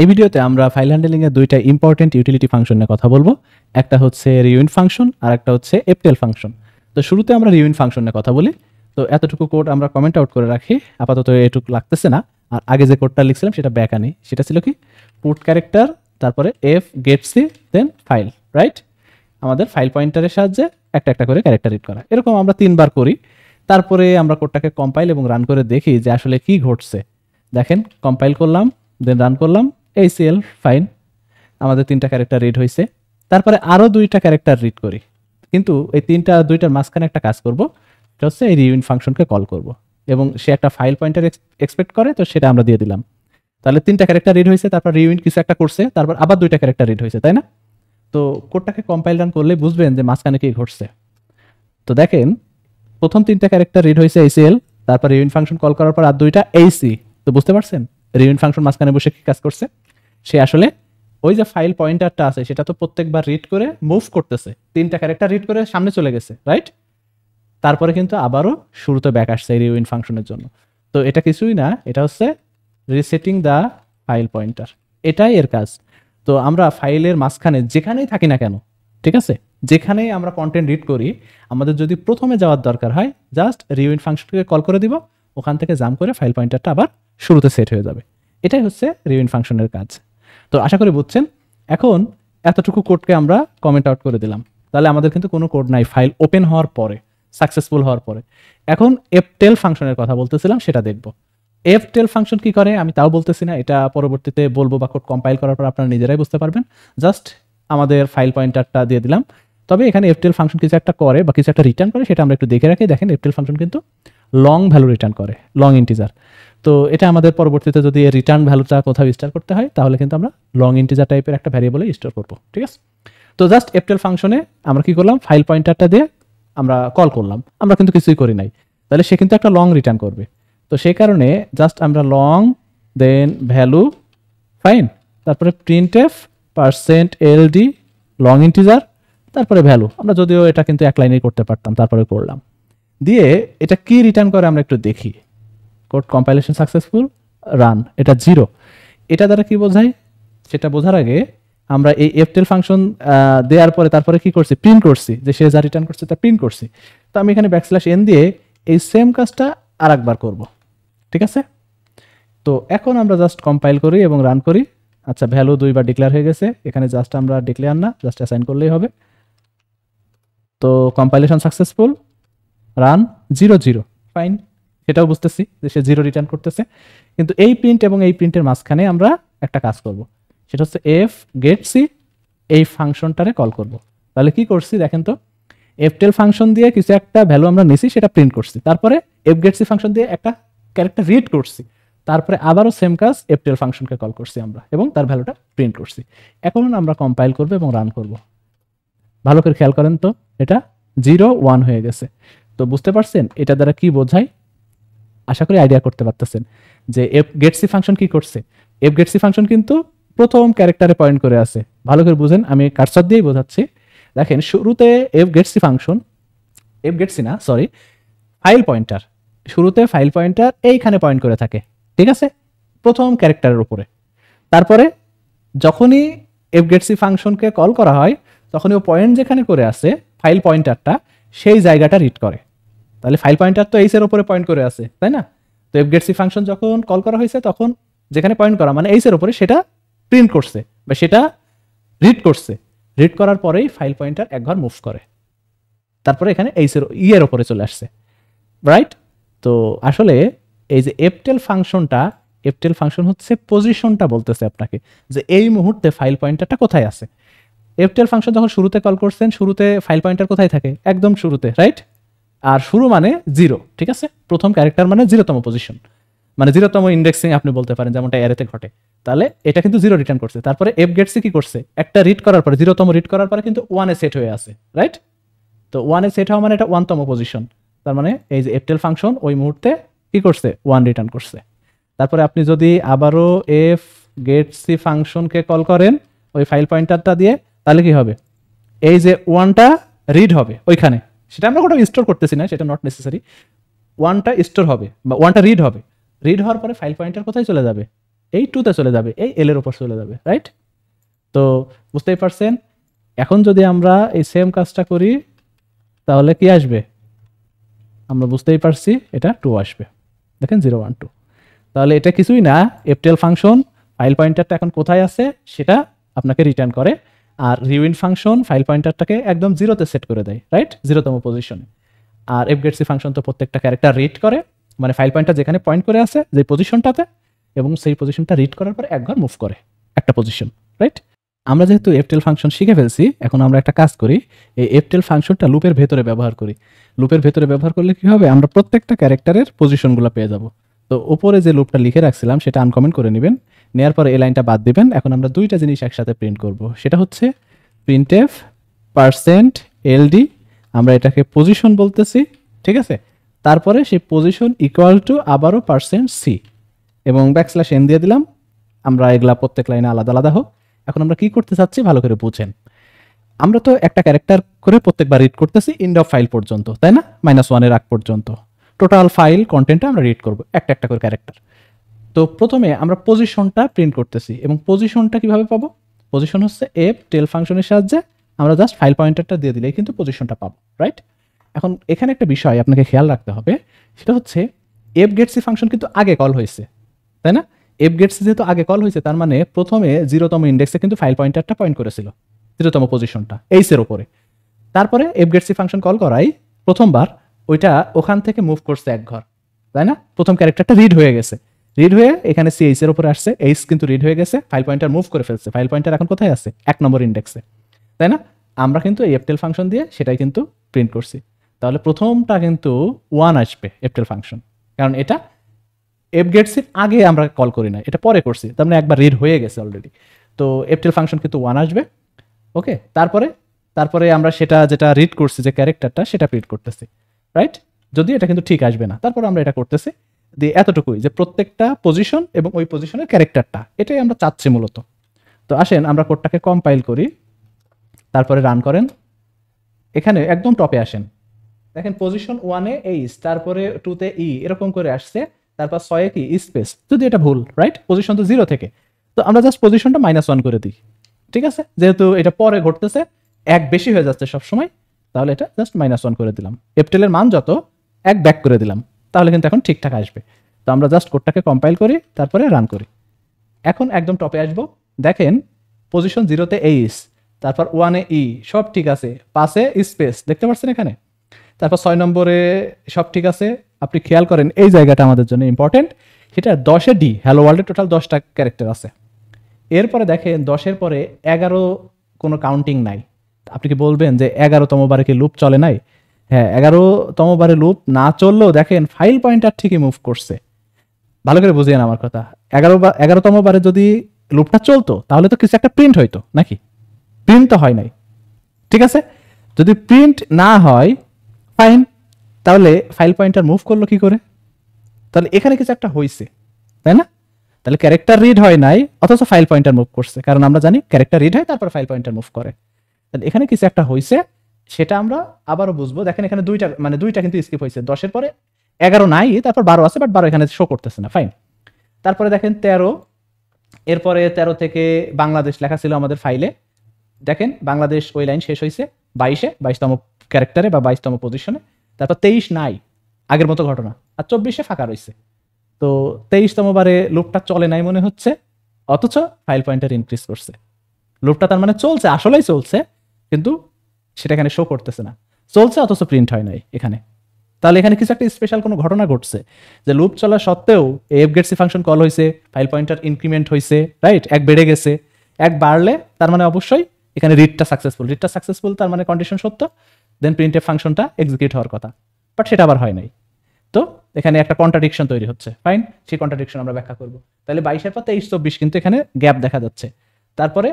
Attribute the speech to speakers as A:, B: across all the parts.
A: এই ভিডিওতে আমরা ফাইল হ্যান্ডলিং এর দুইটা ইম্পর্টেন্ট ইউটিলিটি ফাংশন নিয়ে কথা বলবো। একটা হচ্ছে রিউইন্ড ফাংশন আর একটা হচ্ছে এফটেল ফাংশন। তো শুরুতে আমরা রিউইন্ড ফাংশন নিয়ে কথা বলি। তো এতটুকু কোড আমরা কমেন্ট আউট করে রাখি, আপাতত এটুকু লাগতেছে না। আর আগে যে কোডটা লিখছিলাম সেটা ব্যাক আনি, সেটা ছিল কি পুট ক্যারেক্টার তারপরে F get C then file, right? আমাদের ফাইল পয়েন্টারের সাহায্যে একটা একটা করে ক্যারেক্টার রিড করা, এরকম আমরা 3বার করি। তারপরে আমরা কোডটাকে কম্পাইল এবং রান করে দেখি যে আসলে কি ঘটছে। দেখেন, কম্পাইল করলাম দেন রান করলাম, ACL ফাইন, আমাদের 3টা ক্যারেক্টার রিড হয়েছে। তারপরে আরও 2টা ক্যারেক্টার রিড করি, কিন্তু এই 2টার মাঝখানে একটা কাজ করব, এটা হচ্ছে এই রিউইন্ড ফাংশনকে কল করব এবং সে একটা ফাইল পয়েন্টার এক্সপেক্ট করে, তো সেটা আমরা দিয়ে দিলাম। তাহলে 3টা ক্যারেক্টার রিড হয়েছে, তারপর রিউইন্ড কিছু একটা করছে, তারপর আবার 2টা ক্যারেক্টার রিড হয়েছে, তাই না? তো কোডটাকে কম্পাইল রান করলে বুঝবেন যে মাঝখানে কি ঘটছে। তো দেখেন, প্রথম 3টা ক্যারেক্টার রিড হয়েছে ACL, তারপর রিউইন্ড ফাংশন কল করার পর আর 2টা AC। তো বুঝতে পারছেন রিউইন্ড ফাংশন মাঝখানে বসে কি কাজ করছে? সে আসলে ওই যে ফাইল পয়েন্টারটা আছে সেটা তো প্রত্যেকবার রিড করে মুভ করতেছে, 3টা ক্যারেক্টার রিড করে সামনে চলে গেছে, রাইট? তারপরে কিন্তু আবারও শুরুতে ব্যাক আসছে এই রিউইন্ড ফাংশনের জন্য। তো এটা কিছুই না, এটা হচ্ছে রিসেটিং দ্য ফাইল পয়েন্টার, এটাই এর কাজ। তো আমরা ফাইলের মাঝখানে যেখানেই থাকি না কেন, ঠিক আছে, যেখানেই আমরা কন্টেন্ট রিড করি, আমাদের যদি প্রথমে যাওয়ার দরকার হয়, জাস্ট রিউইন্ড ফাংশনকে কল করে দিব, ওখান থেকে জাম্প করে ফাইল পয়েন্টারটা আবার শুরুতে সেট হয়ে যাবে। এটাই হচ্ছে রিউইন্ড ফাংশনের কাজ। তো আশা করি বুঝছেন। এখন এতটুকু কোডকে আমরা কমেন্ট আউট করে দিলাম, তাহলে আমাদের কিন্তু কোনো কোড নাই ফাইল ওপেন হওয়ার পরে, সাকসেসফুল হওয়ার পরে। এখন এফটেল ফাংশনের কথা বলতেছিলাম, সেটা দেখব। এফটেল ফাংশন কি করে আমি তাও বলতেছি না, এটা পরবর্তীতে বলবো বা কোড কম্পাইল করার পর আপনারা নিজেরাই বুঝতে পারবেন। জাস্ট আমাদের ফাইল পয়েন্টারটা দিয়ে দিলাম। তবে এখানে এফটেল ফাংশন কিছু একটা করে বা কিছু একটা রিটার্ন করে, সেটা আমরা একটু দেখে রাখি। দেখেন, এফটেল ফাংশন কিন্তু লং ভ্যালু রিটার্ন করে, লং ইন্টিজার। তো এটা আমাদের পরবর্তীতে যদি রিটার্ন ভ্যালুটা কোথাও স্টোর করতে হয়, তাহলে কিন্তু আমরা লং ইন্টিজার টাইপের একটা ভ্যারিয়েবলে স্টোর করবো, ঠিক আছে? তো জাস্ট এফটেল ফাংশনে আমরা কি করলাম, ফাইল পয়েন্টারটা দিয়ে আমরা কল করলাম, আমরা কিন্তু কিছুই করি নাই, তাহলে সে কিন্তু একটা লং রিটার্ন করবে। তো সেই কারণে জাস্ট আমরা লং দেন ভ্যালু ফাইন, তারপরে প্রিন্টএফ %LD লং ইন্টিজার, তারপরে ভ্যালু। আমরা যদিও এটা কিন্তু এক লাইনেই করতে পারতাম, তারপরে করলাম। দিয়ে এটা কি রিটার্ন করে আমরা একটু দেখি। কোড কম্পাইলেশন সাকসেসফুল, রান, এটা 0। এটা দ্বারা কি বোঝায় সেটা বোঝার আগে আমরা এই এফটেল ফাংশন দেওয়ার পরে তারপরে কি করছি, প্রিন্ট করছি, যে সে যা রিটার্ন করছে তা প্রিন্ট করছি। তো আমি এখানে \n দিয়ে এই সেম কাজটা আর একবার করবো, ঠিক আছে? তো এখন আমরা জাস্ট কম্পাইল করি এবং রান করি। আচ্ছা, ভ্যালু 2বার ডিক্লেয়ার হয়ে গেছে, এখানে জাস্ট আমরা ডিক্লেয়ার না, জাস্ট অ্যাসাইন করলেই হবে। তো কম্পাইলেশন সাকসেসফুল, রান, 0 0 ফাইন। সেটাও বুঝতেছি যে সে 0 রিটার্ন করতেছে, কিন্তু এই প্রিন্ট এবং এই প্রিন্টের মাঝখানে আমরা একটা কাজ করব, সেটা হচ্ছে এফ গেট সি, এই ফাংশনটারে কল করব। তাহলে কি করছি দেখেন তো, এফটেল ফাংশন দিয়ে কিছু একটা ভ্যালু আমরা নিছি, সেটা প্রিন্ট করছি, তারপরে এফ গেট সি ফাংশন দিয়ে একটা ক্যারেক্টার রিড করছি, তারপরে আবারও সেম কাজ এফটেল ফাংশনকে কল করছি আমরা এবং তার ভ্যালুটা প্রিন্ট করছি। এখন আমরা কম্পাইল করব এবং রান করব। ভালো করে খেয়াল করেন তো, এটা 0 1 হয়ে গেছে। তো বুঝতে পারছেন এটা দ্বারা কি বোঝায়? আশা করি আইডিয়া করতে পারতেছেন যে এফ গেট সি ফাংশন কি করছে। এফ গেট সি ফাংশন কিন্তু প্রথম ক্যারেক্টারে পয়েন্ট করে আছে, ভালো করে বুঝেন, আমি কার্সর দিয়েই বোঝাচ্ছি। দেখেন, শুরুতে F get C function, F get C no sorry, file pointer, শুরুতে ফাইল পয়েন্টার এইখানে পয়েন্ট করে থাকে, ঠিক আছে, প্রথম ক্যারেক্টারের উপরে। তারপরে যখনই এফ গেট সি ফাংশনকে কল করা হয়, তখনই ও পয়েন্ট যেখানে করে আছে ফাইল পয়েন্টারটা, সেই জায়গাটা রিড করে। তাহলে ফাইল পয়েন্টার তো এইচ এর উপরে পয়েন্ট করে আছে, তাই না? তো এফ গেট সি ফাংশন যখন কল করা হয়েছে, তখন যেখানে পয়েন্ট করা মানে এইচ এর উপরে, সেটা প্রিন্ট করছে বা সেটা রিড করছে। রিড করার পরেই ফাইল পয়েন্টার এক ঘর মুভ করে, তারপরে এখানে এইচ এর এর উপরে চলে আসছে, রাইট? তো আসলে এই যে এফটেল ফাংশনটা, এফটেল ফাংশন হচ্ছে পজিশনটা বলতেছে আপনাকে, যে এই মুহূর্তে ফাইল পয়েন্টারটা কোথায় আছে। এফটেল ফাংশন যখন শুরুতে কল করছেন, শুরুতে ফাইল পয়েন্টার কোথায় থাকে, একদম শুরুতে, রাইট? আর শুরু মানে 0, ঠিক আছে, প্রথম ক্যারেক্টার মানে 0তম পজিশন, মানে 0তম ইন্ডেক্সিং আপনি বলতে পারেন, যেমনটা অ্যারেতে ঘটে। তাহলে এটা কিন্তু 0 রিটার্ন করছে। তারপরে এফ গেট সি কি করছে, একটা রিড করার পরে, 0তম রিড করার পরে কিন্তু 1 এ সেট হয়ে আছে, রাইট? তো 1 এ সেট হওয়া মানে এটা 1তম পজিশন, তার মানে এই যে এফটেল ফাংশন ওই মুহূর্তে কি করছে, 1 রিটার্ন করছে। তারপরে আপনি যদি আবারও এফ গেট সি ফাংশনকে কল করেন ওই ফাইল পয়েন্টারটা দিয়ে, তাহলে কি হবে, এই যে 1টা রিড হবে ওইখানে, সেটা আমরা কোথাও স্টোর করতেছি না, সেটা নট নেসেসারি। 1টা স্টোর হবে বা 1টা রিড হবে, রিড হওয়ার পরে ফাইল পয়েন্টার কোথায় চলে যাবে, এই 2 তে চলে যাবে, এই এল এর উপর চলে যাবে, রাইট? তো বুঝতেই পারছেন। এখন যদি আমরা এই সেম কাজটা করি তাহলে কি আসবে? আমরা বুঝতেই পারছি এটা 2 আসবে। দেখেন 0 1 2। তাহলে এটা কিছুই না, এফটেল ফাংশন ফাইল পয়েন্টারটা এখন কোথায় আছে সেটা আপনাকে রিটার্ন করে, আর রিউইন্ড ফাংশন ফাইল পয়েন্টারটাকে একদম 0-তে সেট করে দেয়, রাইট? 0তম পজিশনে। আর এফগেটসি ফাংশন তো প্রত্যেকটা ক্যারেক্টার রিড করে, মানে ফাইল পয়েন্টার যেখানে পয়েন্ট করে আছে যে পজিশনটাতে, এবং সেই পজিশনটা রিড করার পর এক ঘর মুভ করে একটা পজিশন, রাইট? আমরা যেহেতু এফটেল ফাংশন শিখে ফেলছি, এখন আমরা একটা কাজ করি, এই এফটেল ফাংশনটা লুপের ভেতরে ব্যবহার করি। লুপের ভেতরে ব্যবহার করলে কি হবে? আমরা প্রত্যেকটা ক্যারেক্টারের পজিশনগুলো পেয়ে যাব। তো উপরে যে লুপটা লিখে রাখছিলাম সেটা আনকমেন্ট করে নেবেন, নেওয়ার পরে এই লাইনটা বাদ দিবেন। এখন আমরা দুইটা জিনিস একসাথে প্রিন্ট করব, সেটা হচ্ছে প্রিন্টএফ %ld, আমরা এটাকে পজিশন বলতেছি, ঠিক আছে? তারপরে সেই পজিশন ইকুয়াল টু আবারও %c এবং \n দিয়ে দিলাম। আমরা এগুলা প্রত্যেক লাইনে আলাদা আলাদা হোক। এখন আমরা কি করতে চাচ্ছি ভালো করে বুঝেন। আমরা তো একটা ক্যারেক্টার করে প্রত্যেকবার রিড করতেছি এন্ড অফ ফাইল পর্যন্ত, তাই না? -1 এর আগ পর্যন্ত টোটাল ফাইল কন্টেন্টটা আমরা রিড করব একটা একটা করে ক্যারেক্টার। তো প্রথমে আমরা পজিশনটা প্রিন্ট করতেছি, এবং পজিশনটা কিভাবে পাবো? পজিশন হচ্ছে এফটেল ফাংশনের সাহায্যে আমরা জাস্ট ফাইল পয়েন্টারটা দিয়ে দিলেই কিন্তু পজিশনটা পাবো, রাইট? এখন এখানে একটা বিষয় আপনাকে খেয়াল রাখতে হবে, সেটা হচ্ছে এফগেটসি ফাংশন কিন্তু আগে কল হয়েছে, তাই না? এফগেটসি যেহেতু আগে কল হয়েছে, তার মানে প্রথমে 0তম ইন্ডেক্সে কিন্তু ফাইল পয়েন্টারটা পয়েন্ট করেছিল 0তম পজিশনটা এইসের উপরে। তারপরে এফগেটসি ফাংশন কল করাই প্রথমবার ওইটা ওখান থেকে মুভ করছে এক ঘর, তাই না? প্রথম ক্যারেক্টারটা রিড হয়ে গেছে, রিড হয়ে এখানে সিএইচ এর উপরে আসছে, এইচ কিন্তু রিড হয়ে গেছে, ফাইল পয়েন্টার মুভ করে ফেলছে, ফাইল পয়েন্টার এখন কোথায় আছে? 1 নম্বর ইন্ডেক্সে, তাই না? আমরা কিন্তু এই এফটেল ফাংশন দিয়ে সেটাই কিন্তু প্রিন্ট করছি। তাহলে প্রথমটা কিন্তু 1 আসবে এফটেল ফাংশন, কারণ এটা এফগেটসির আগে আমরা কল করি না, এটা পরে করছি, তার মানে একবার রিড হয়ে গেছে অলরেডি। তো এফটেল ফাংশন কিন্তু 1 আসবে, ওকে? তারপরে আমরা সেটা যেটা রিড করছি যে ক্যারেক্টারটা সেটা প্রিন্ট করতেছি, রাইট? যদি এটা কিন্তু ঠিক আসবে না, তারপর আমরা এটা করতেছি দিয়ে এতটুকুই যে প্রত্যেকটা পজিশন এবং ওই পজিশনের ক্যারেক্টারটা, এটাই আমরা চাচ্ছি মূলত। তো আসেন আমরা কোডটাকে কম্পাইল করি, তারপরে রান করেন। এখানে একদম টপে আসেন, দেখেন পজিশন 1-এ এইচ, তারপরে 2-তে ই, এরকম করে আসছে, তারপর 6-এ কি স্পেস, যদি এটা ভুল, রাইট? পজিশন তো 0 থেকে, তো আমরা জাস্ট পজিশনটা -1 করে দিই, ঠিক আছে? যেহেতু এটা পরে ঘটতেছে, এক বেশি হয়ে যাচ্ছে সব সময়, তাহলে এটা জাস্ট -1 করে দিলাম। এফটেলের মান যত এক ব্যাক করে দিলাম, তাহলে কিন্তু এখন ঠিকঠাক আসবে। তো আমরা জাস্ট কোডটাকে কম্পাইল করি, তারপরে রান করি। এখন একদম টপে আসবো, দেখেন পজিশন 0-তে এইচ, তারপর 1-এ ই, সব ঠিক আছে, 5-এ স্পেস, দেখতে পাচ্ছেন এখানে, তারপর 6 নম্বরে সব ঠিক আছে। আপনি খেয়াল করেন এই জায়গাটা আমাদের জন্য ইম্পর্টেন্ট, সেটা 10-এ ডি, হ্যালো ওয়ার্ল্ডে টোটাল 10টা ক্যারেক্টার আছে। এরপরে দেখেন 10-এর পরে 11 কোনো কাউন্টিং নাই। আপনি কি বলবেন যে 11তম বারে কি লুপ চলে নাই? হ্যাঁ, 11তম বারে লুপ না চললেও দেখেন ফাইল পয়েন্টার ঠিকই মুভ করছে। ভালো করে বুঝিয়েন আমার কথা। 11তম বারে যদি লুপটা চলতো তাহলে তো কিছু একটা প্রিন্ট হইতো নাকি? প্রিন্ট তো হয় নাই, ঠিক আছে? যদি প্রিন্ট না হয় ফাইন, তাহলে ফাইল পয়েন্টার মুভ করলো কি করে? তাহলে এখানে কিছু একটা হয়েছে, তাই না? তাহলে ক্যারেক্টার রিড হয় নাই, অথচ ফাইল পয়েন্টার মুভ করছে, কারণ আমরা জানি ক্যারেক্টার রিড হয় তারপর ফাইল পয়েন্টার মুভ করে। তাহলে এখানে কিছু একটা হয়েছে, সেটা আমরা আবারও বুঝবো। দেখেন এখানে দুইটা কিন্তু স্কিপ হয়েছে, 10-এর পরে 11 নাই, তারপর 12 আছে, বাট 12 এখানে শো করতেছে না, ফাইন। তারপরে দেখেন 13, এরপরে 13 থেকে বাংলাদেশ লেখা ছিল আমাদের ফাইলে, দেখেন বাংলাদেশ ওই লাইন শেষ হয়েছে 22তম ক্যারেক্টারে বা 22তম পজিশনে। তারপর 23 নাই, আগের মতো ঘটনা, আর 24-এ ফাঁকা রয়েছে। তো 23তম বারে লুপটা চলে নাই মনে হচ্ছে, অথচ ফাইল পয়েন্টার ইনক্রিজ করছে। লুপটা তার মানে চলছে, আসলেই চলছে, কিন্তু সেটা এখানে শো করতেছে না, চলছে অথচ প্রিন্ট হয় নাই এখানে। তাহলে এখানে কিছু একটা স্পেশাল কোনো ঘটনা ঘটছে, যে লুপ চলা সত্ত্বেও এফগেটসি ফাংশন কল হয়েছে, ফাইল পয়েন্টার ইনক্রিমেন্ট হয়েছে, রাইট? এক বেড়ে গেছে, এক বাড়লে তার মানে অবশ্যই এখানে রিডটা সাকসেসফুল, তার মানে কন্ডিশন সত্য, দেন প্রিন্টএফ ফাংশনটা এক্সিকিউট হওয়ার কথা, বাট সেটা আবার হয় নাই। তো এখানে একটা কন্ট্রাডিকশন তৈরি হচ্ছে, ফাইন, সেই কন্ট্রাডিকশন আমরা ব্যাখ্যা করব। তাহলে 22-এর পর 23-24 কিন্তু এখানে গ্যাপ দেখা যাচ্ছে। তারপরে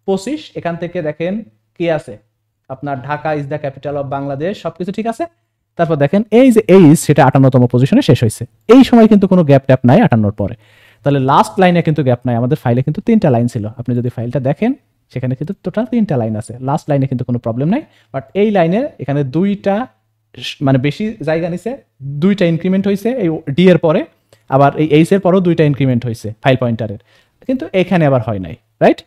A: 25, এখান থেকে দেখেন কি আছে, আপনার Dhaka is the capital of Bangladesh, সবকিছু ঠিক আছে। তারপর দেখেন এই যে এইচ, সেটা 58তম পজিশনে শেষ হয়েছে, এই সময় কিন্তু কোনো গ্যাপ ট্যাপ নাই 58-র পরে। তাহলে লাস্ট লাইনে কিন্তু গ্যাপ নাই, আমাদের ফাইলে কিন্তু 3টা লাইন ছিল, আপনি যদি ফাইলটা দেখেন সেখানে কিন্তু টোটাল 3টা লাইন আছে, লাস্ট লাইনে কিন্তু কোনো প্রবলেম নাই। বাট এই লাইনের এখানে 2টা মানে বেশি জায়গা নিছে, 2টা ইনক্রিমেন্ট হয়েছে এই ডি এর পরে, আবার এই এইচ এর পরও 2টা ইনক্রিমেন্ট হয়েছে ফাইল পয়েন্টারের, কিন্তু এখানে আবার হয় নাই, রাইট?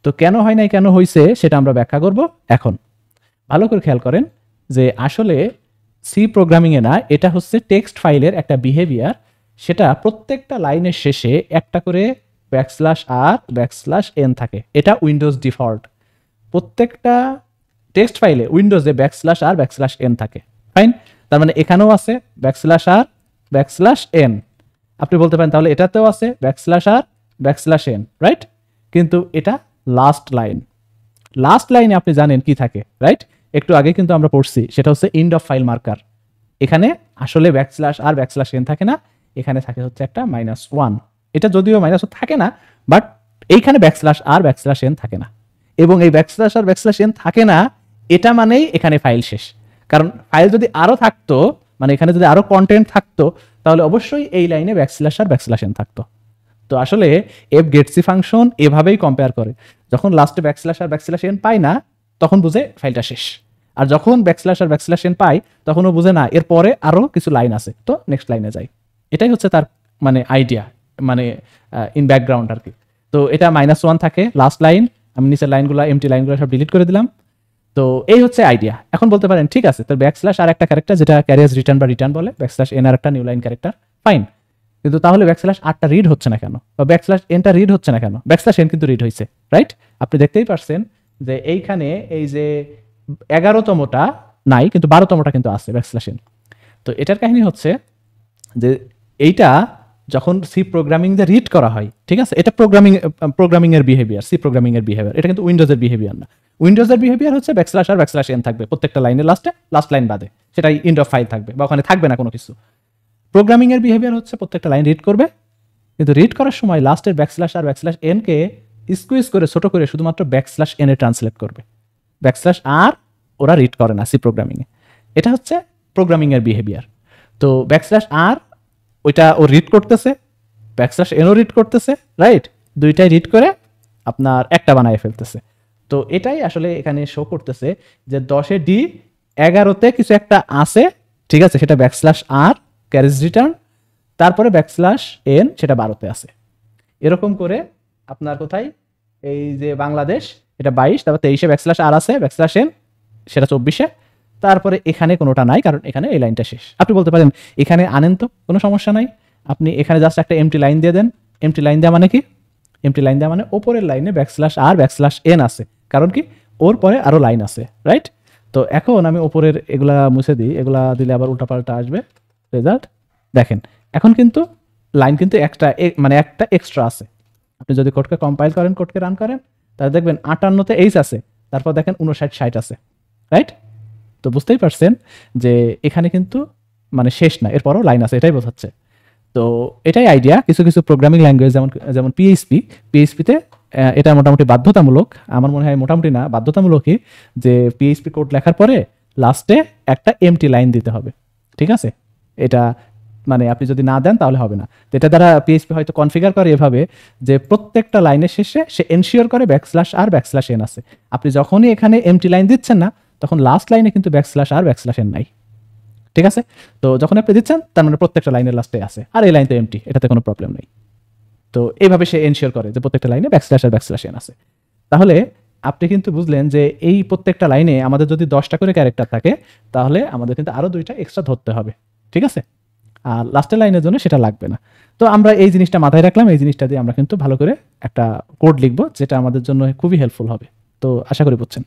A: তো কেন হয় নাই, কেন হয়েছে সেটা আমরা ব্যাখ্যা করব এখন। ভালো করে খেয়াল করেন যে আসলে সি প্রোগ্রামিংয়ে না, এটা হচ্ছে টেক্সট ফাইলের একটা বিহেভিয়ার, সেটা প্রত্যেকটা লাইনের শেষে একটা করে \r\n থাকে। এটা উইন্ডোজ ডিফল্ট, প্রত্যেকটা টেক্সট ফাইলে উইন্ডোজে \r\n থাকে। ফাইন, তার মানে এখানেও আছে \r\n। আপনি বলতে পারেন তাহলে এটাতেও আছে \r\n, রাইট? কিন্তু এটা লাস্ট লাইনে আপনি জানেন কি থাকে, রাইট? একটু আগে কিন্তু আমরা পড়ছি, সেটা হচ্ছে এন্ড অফ ফাইল মার্কার। এখানে আসলে \r\n থাকে না, এখানে থাকে হচ্ছে একটা -1। এটা যদিও -1 থাকে না, বাট এইখানে \r\n থাকে না, এবং এই \r\n থাকে না, এটা মানেই এখানে ফাইল শেষ। কারণ ফাইল যদি আরো থাকতো, মানে এখানে যদি আরো কন্টেন্ট থাকতো, তাহলে অবশ্যই এই লাইনে \r\n থাকতো। তো আসলে এফ গেট সি ফাংশন এভাবেই কম্পেয়ার করে, যখন লাস্টে \r\n পায় না তখন বুঝে ফাইলটা শেষ, আর যখন \r\n পাই তখনও বুঝে না এরপরে আরো কিছু লাইন আছে, তো নেক্সট লাইনে যাই। এটাই হচ্ছে তার মানে আইডিয়া, মানে ইন ব্যাকগ্রাউন্ড আর কি। তো এটা -1 থাকে লাস্ট লাইন, আমি নিচের লাইনগুলো এমটি লাইনগুলো সব ডিলিট করে দিলাম। তো এই হচ্ছে আইডিয়া। এখন বলতে পারেন ঠিক আছে, তার \r আর একটা ক্যারেক্টার যেটা ক্যারিয়ার্স রিটার্ন বা রিটার্ন বলে, \n আর একটা নিউ লাইন ক্যারেক্টার, ফাইন। কিন্তু তাহলে \r টা রিড হচ্ছে না কেন, বা \n টা রিড হচ্ছে না কেন? \n কিন্তু রিড হয়েছে, রাইট? আপনি দেখতেই পারছেন যে এইখানে এই যে 11তমটা নাই, কিন্তু 12তমটা কিন্তু আছে \n। তো এটার কাহিনী হচ্ছে যে এইটা যখন সি প্রোগ্রামিং দিয়ে রিড করা হয়, ঠিক আছে, এটা প্রোগ্রামিং এর বিহেভিয়ার, সি প্রোগ্রামিং এর বিহেভিয়ার, এটা কিন্তু উইন্ডোজের বিহেভিয়ার না। উইন্ডোজের বিহেভিয়ার হচ্ছে \r\n থাকবে প্রত্যেকটা লাইনের লাস্টে, লাস্ট লাইন বাদে, সেটাই এন্ড অফ ফাইল থাকবে, বা ওখানে থাকবে না কোনো কিছু। প্রোগ্রামিং এর বিহেভিয়ার হচ্ছে প্রত্যেকটা লাইন রিড করবে, কিন্তু রিড করার সময় লাস্টের \r\n কে স্কুইজ করে ছোট করে শুধুমাত্র \n এ ট্রান্সলেট করবে। \r ওরা রিড করে না সি প্রোগ্রামিং এ। এটা হচ্ছে প্রোগ্রামিং এর বিহেভিয়ার। তো \r ওইটা ও রিড করতেছে, \n ও রিড করতেছে, রাইট? দুইটাই রিড করে আপনার একটা বানায় ফেলতেছে। তো এটাই আসলে এখানে শো করতেছে যে 10-এ d, 11-তে কিছু একটা আছে, ঠিক আছে, সেটা \r ক্যারেজ রিটার্ন, তারপরে \n সেটা 12-তে আছে। এরকম করে আপনার কোথায় এই যে বাংলাদেশ এটা 22, তারপর 23-এ \r আছে, \n সেটা 24-এ, তারপরে এখানে কোনোটা নাই, কারণ এখানে এই লাইনটা শেষ। আপনি বলতে পারেন এখানে আনেন তো, কোনো সমস্যা নাই, আপনি এখানে জাস্ট একটা এমটি লাইন দিয়ে দেন। এমটি লাইন দেওয়া মানে কি? এমটি লাইন দেওয়া মানে ওপরের লাইনে \r\n আছে, কারণ কি ওর পরে আরো লাইন আছে, রাইট? তো এখন আমি ওপরের এগুলা মুছে দিই, এগুলা দিলে আবার উল্টাপাল্টা আসবে রেজাল্ট। দেখেন এখন কিন্তু লাইন কিন্তু একটা মানে একটা এক্সট্রা আছে। আপনি যদি কোডকে কম্পাইল করেন, কোডকে রান করেন, তাহলে দেখবেন 58-তে এইচ আছে, তারপর দেখেন 59-60 আছে, রাইট? তো বুঝতেই পারছেন যে এখানে কিন্তু মানে শেষ না, এরপরও লাইন আছে, এটাই বোঝাচ্ছে। তো এটাই আইডিয়া। কিছু কিছু প্রোগ্রামিং ল্যাঙ্গুয়েজ যেমন পিএইচপিতে এটা মোটামুটি বাধ্যতামূলক, আমার মনে হয় মোটামুটি না বাধ্যতামূলকই, যে পিএইচপি কোড লেখার পরে লাস্টে একটা এমটি লাইন দিতে হবে, ঠিক আছে? এটা মানে আপনি যদি না দেন তাহলে হবে না। তো এটা দ্বারা পিএইচপি হয়তো কনফিগার করে এভাবে যে প্রত্যেকটা লাইনের শেষে সে এনশিওর করে \r\n আছে। আপনি যখনই এখানে এমটি লাইন দিচ্ছেন না, তখন লাস্ট লাইনে কিন্তু \r\n নাই, ঠিক আছে? তো যখন আপনি দিচ্ছেন তার মানে প্রত্যেকটা লাইনের লাস্টে আছে, আর এই লাইন তো এমটি, এটাতে কোনো প্রবলেম নেই। তো এইভাবে সে এনশিওর করে যে প্রত্যেকটা লাইনে \r\n আছে। তাহলে আপনি কিন্তু বুঝলেন যে এই প্রত্যেকটা লাইনে আমাদের যদি 10টা করে ক্যারেক্টার থাকে, তাহলে আমাদের কিন্তু আরো 2টা এক্সট্রা ধরতে হবে, ঠিক আছে? আর লাস্টের লাইনের জন্য সেটা লাগবে না। তো আমরা এই জিনিসটা মাথায় রাখলাম, এই জিনিসটা দিয়ে আমরা কিন্তু ভালো করে একটা কোড লিখবো, যেটা আমাদের জন্য খুবই হেল্পফুল হবে। তো আশা করি বুঝছেন।